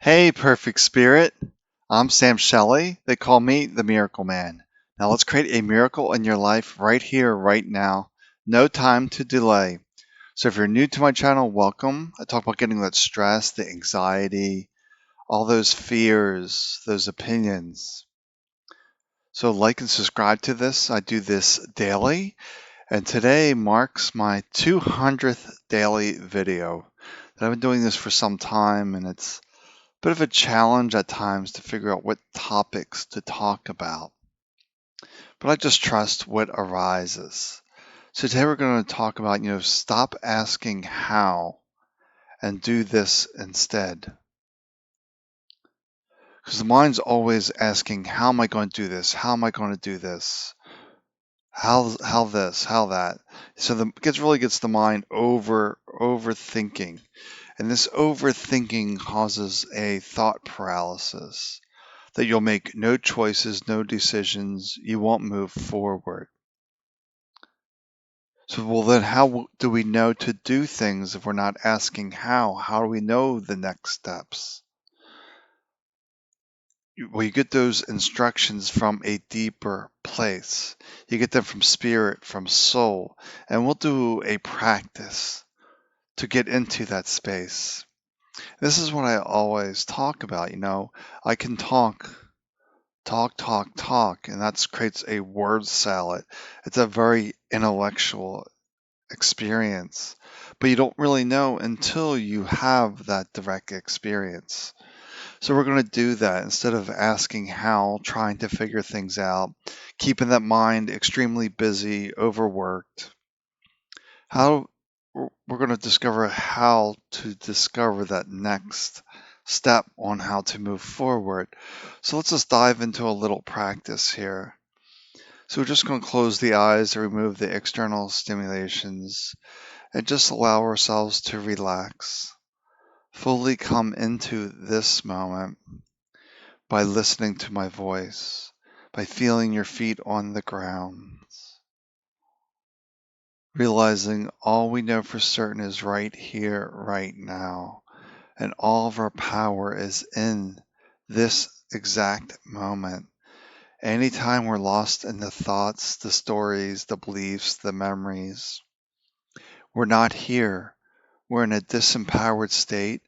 Hey, perfect spirit. I'm Sam Shelley. They call me the Miracle Man. Now let's create a miracle in your life right here, right now. No time to delay. So if you're new to my channel, welcome. I talk about getting that stress, the anxiety, all those fears, those opinions. So like and subscribe to this. I do this daily, and today marks my 200th daily video. And I've been doing this for some time, and it's bit of a challenge at times to figure out what topics to talk about, but I just trust what arises. So today we're going to talk about, stop asking how and do this instead. Because the mind's always asking, how am I going to do this? How am I going to do this? How this? How that? So really gets the mind overthinking. And this overthinking causes a thought paralysis that you'll make no choices, no decisions, you won't move forward. So, well, then how do we know to do things if we're not asking how? How do we know the next steps? Well, you get those instructions from a deeper place. You get them from spirit, from soul, and we'll do a practice to get into that space. This is what I always talk about. I can talk, and that creates a word salad. It's a very intellectual experience, but you don't really know until you have that direct experience. So we're going to do that instead of asking how, trying to figure things out, keeping that mind extremely busy, overworked. How we're going to discover how to discover that next step on how to move forward. So let's just dive into a little practice here. So we're just going to close the eyes and remove the external stimulations and just allow ourselves to relax. Fully come into this moment by listening to my voice, by feeling your feet on the ground, realizing all we know for certain is right here, right now, and all of our power is in this exact moment. Anytime we're lost in the thoughts, the stories, the beliefs, the memories, we're not here. We're in a disempowered state,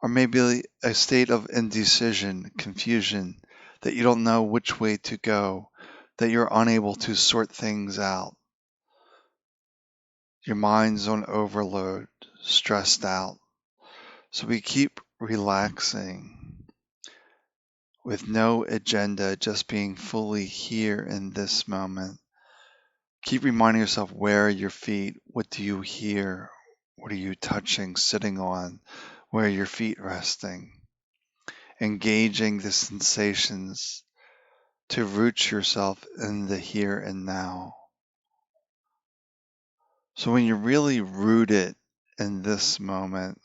or maybe a state of indecision, confusion, that you don't know which way to go, that you're unable to sort things out. Your mind's on overload, stressed out. So we keep relaxing with no agenda, just being fully here in this moment. Keep reminding yourself, where are your feet? What do you hear? What are you touching, sitting on? Where are your feet resting? Engaging the sensations to root yourself in the here and now. So when you're really rooted in this moment,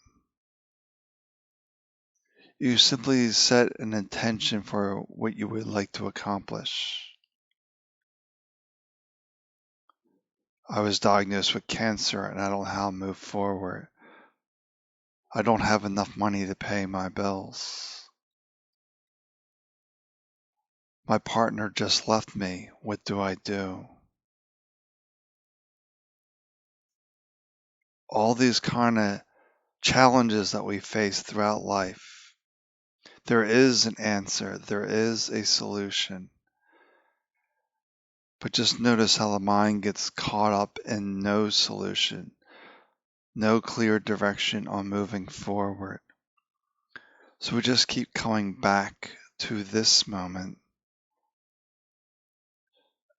you simply set an intention for what you would like to accomplish. I was diagnosed with cancer and I don't know how to move forward. I don't have enough money to pay my bills. My partner just left me. What do I do? All these kind of challenges that we face throughout life. There is an answer. There is a solution. But just notice how the mind gets caught up in no solution, no clear direction on moving forward. So we just keep coming back to this moment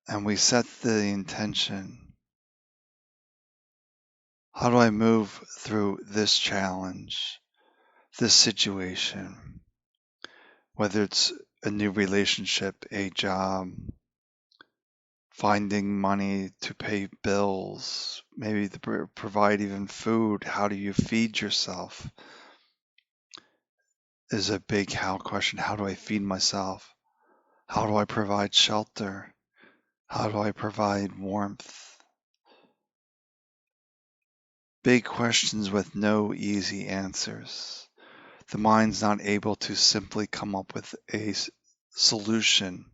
and we set the intention. How do I move through this challenge, this situation? Whether it's a new relationship, a job, finding money to pay bills, maybe to provide even food. How do you feed yourself? Is a big how question. How do I feed myself? How do I provide shelter? How do I provide warmth? Big questions with no easy answers. the mind's not able to simply come up with a solution.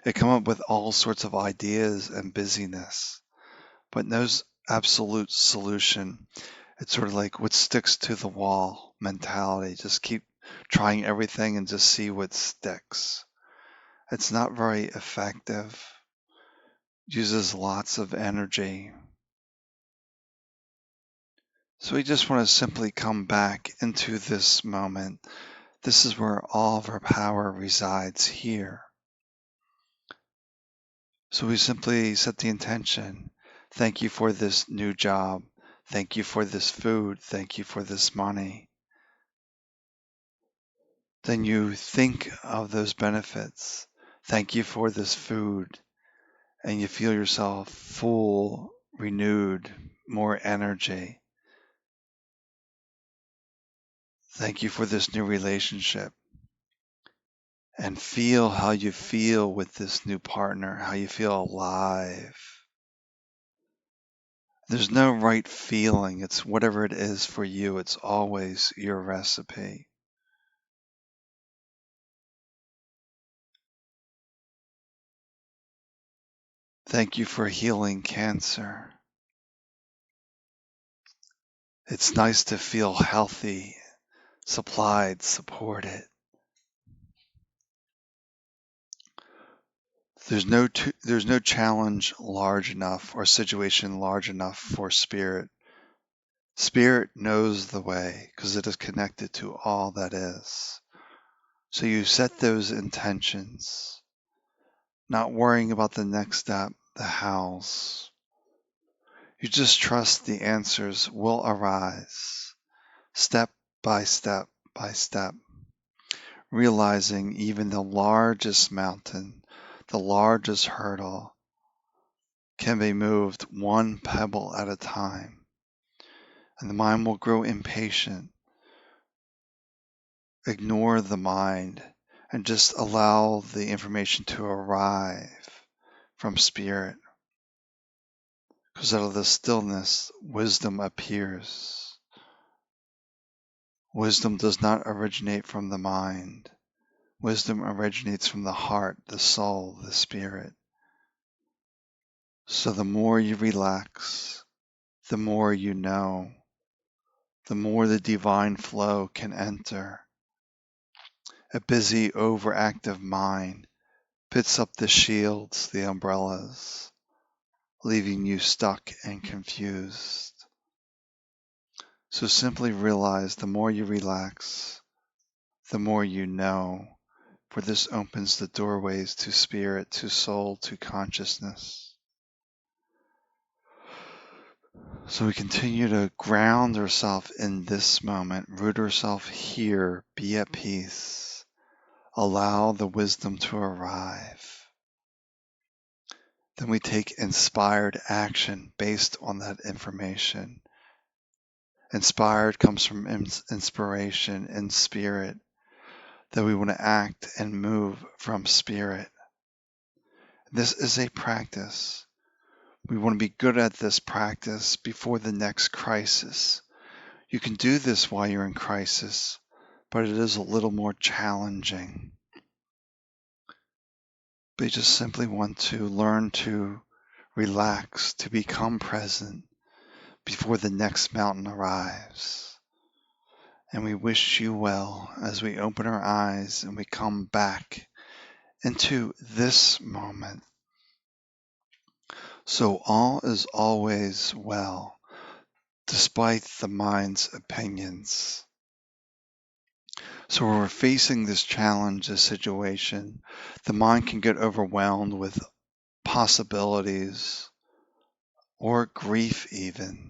It come up with all sorts of ideas and busyness, but no absolute solution. It's sort of like what sticks to the wall mentality. Just keep trying everything and just see what sticks. It's not very effective. Uses lots of energy. So we just want to simply come back into this moment. This is where all of our power resides here. So we simply set the intention. Thank you for this new job. Thank you for this food. Thank you for this money. Then you think of those benefits. Thank you for this food. And you feel yourself full, renewed, more energy. Thank you for this new relationship. And feel how you feel with this new partner, how you feel alive. There's no right feeling. It's whatever it is for you. It's always your recipe. Thank you for healing cancer. It's nice to feel healthy, supplied, supported. There's no challenge large enough or situation large enough for spirit. Spirit knows the way because it is connected to all that is. So you set those intentions, not worrying about the next step, the hows. You just trust the answers will arise, step by step by step, realizing even the largest mountain, the largest hurdle can be moved one pebble at a time. And the mind will grow impatient. Ignore the mind and just allow the information to arrive from spirit. Because out of the stillness, wisdom appears. Wisdom does not originate from the mind. Wisdom originates from the heart, the soul, the spirit. So the more you relax, the more you know, the more the divine flow can enter. A busy, overactive mind picks up the shields, the umbrellas, leaving you stuck and confused. So simply realize the more you relax, the more you know, for this opens the doorways to spirit, to soul, to consciousness. So we continue to ground ourselves in this moment, root ourselves here, be at peace, allow the wisdom to arrive. Then we take inspired action based on that information. Inspired comes from inspiration in spirit, that we want to act and move from spirit. This is a practice. We want to be good at this practice before the next crisis. You can do this while you're in crisis, but it is a little more challenging. But you just simply want to learn to relax, to become present before the next mountain arrives. And we wish you well as we open our eyes and we come back into this moment. So all is always well, despite the mind's opinions. So when we're facing this challenge, this situation, the mind can get overwhelmed with possibilities or grief even.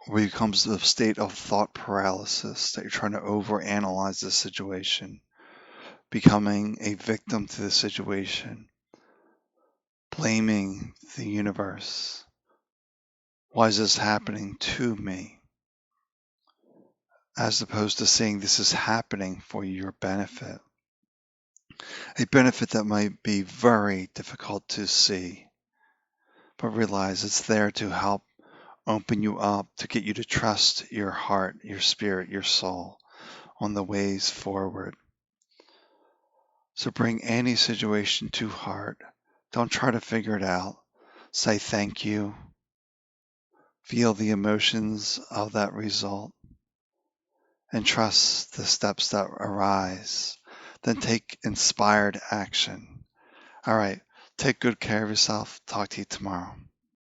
Or becomes the state of thought paralysis that you're trying to overanalyze the situation, becoming a victim to the situation, blaming the universe. Why is this happening to me? As opposed to saying this is happening for your benefit. A benefit that might be very difficult to see, but realize it's there to help open you up to get you to trust your heart, your spirit, your soul on the ways forward. So bring any situation to heart. Don't try to figure it out. Say thank you. Feel the emotions of that result and trust the steps that arise. Then take inspired action. All right. Take good care of yourself. Talk to you tomorrow.